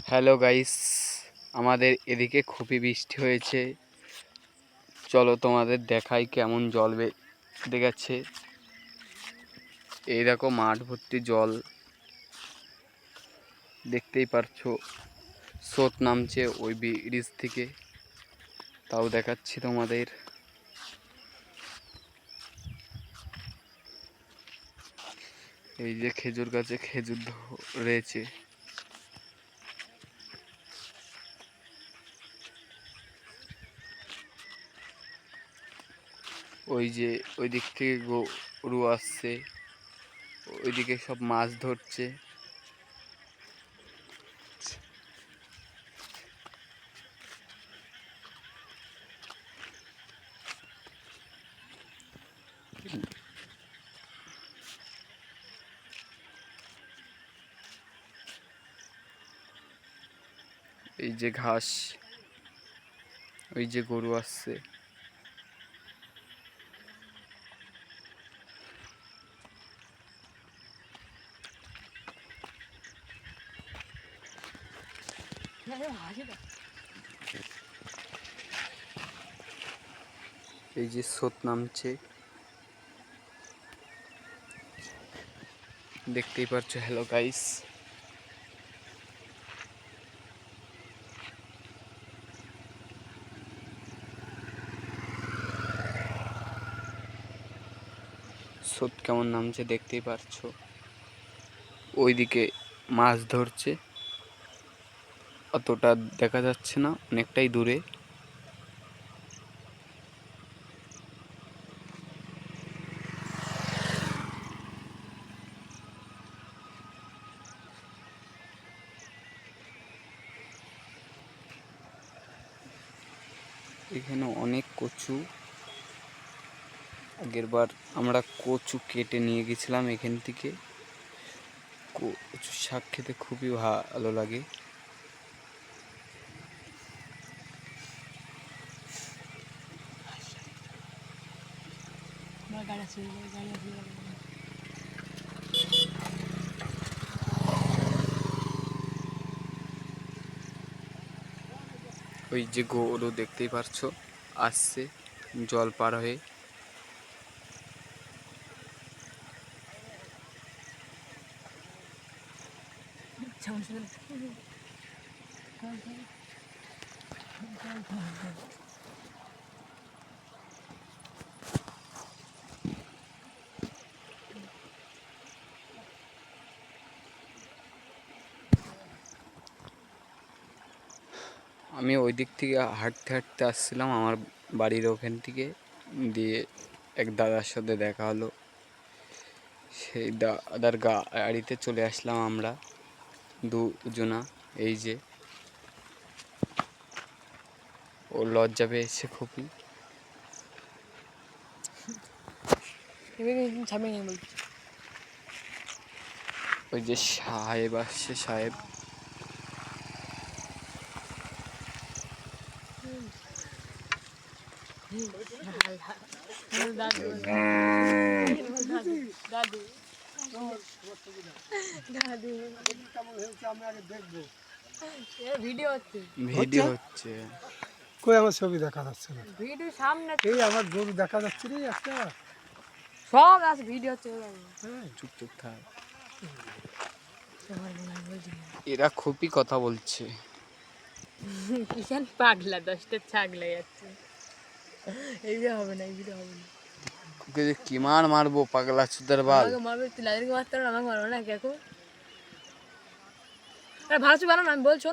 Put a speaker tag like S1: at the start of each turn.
S1: Hello guys, আমাদের এদিকে খুবই বৃষ্টি হয়েছে। চলো তোমাদের দেখাই কেমন জল দেখাচ্ছে। এই দেখো মাঠ ভর্তি জল, দেখতেই পারছো। স্রোত নামছে ওই ব্রিজ থেকে, তাও দেখাচ্ছি তোমাদের। এই যে খেজুর গাছে খেজুর ধরেছে। ওই যে ওই দিক থেকে গরু আসছে, ওইদিকে সব মাছ ধরছে। এই যে ঘাস, ওই যে গরু আসছে। এই যে স্রোত নামছে, দেখতেই পারছো। হ্যালো গাইস, স্রোত কেমন নামছে দেখতেই পারছো। ওইদিকে মাছ ধরছে, অতটা দেখা যাচ্ছে না, অনেকটাই দূরে। এখানে অনেক কচু। আগেরবার আমরা কচু কেটে নিয়ে গেছিলাম এখান থেকে। কচু শাক খেতে খুবই ভালো লাগে। ওই যে গরু দেখতেই পারছো, আসছে জল পার হয়ে। আমি ওই দিক থেকে হাঁটতে হাঁটতে আসছিলাম আমার বাড়ির ওখান থেকে, দিয়ে এক দাদার সাথে দেখা হলো। সেই দাদার গাড়িতে চলে আসলাম আমরা দুজনা। এই যে ও লজ্জা পেয়েছে খুবই। ওই যে সাহেব আসছে, সাহেব। ভিডিও হচ্ছে।
S2: কই আমার ছবি দেখা যাচ্ছে না, ভিডিও সামনে এই আমার গরু দেখা যাচ্ছে রে একটা, সব আছে ভিডিও হচ্ছে।
S1: চুপ চুপ থাক, এরা খুবই কথা বলছে।
S3: কিষান পাগলা, 10টা ছাগলা যাচ্ছে। এই ভিডিও হবে না, এই ভিডিও হবে না।
S1: ওকে যে কি মারবো, পাগলা চুদার বাল।
S3: আমাকে মারবে, তুই লাদেরকে মারতে পারো, আমাকে মারো না। দেখো ভালো ছবি বানানো, আমি বলছো।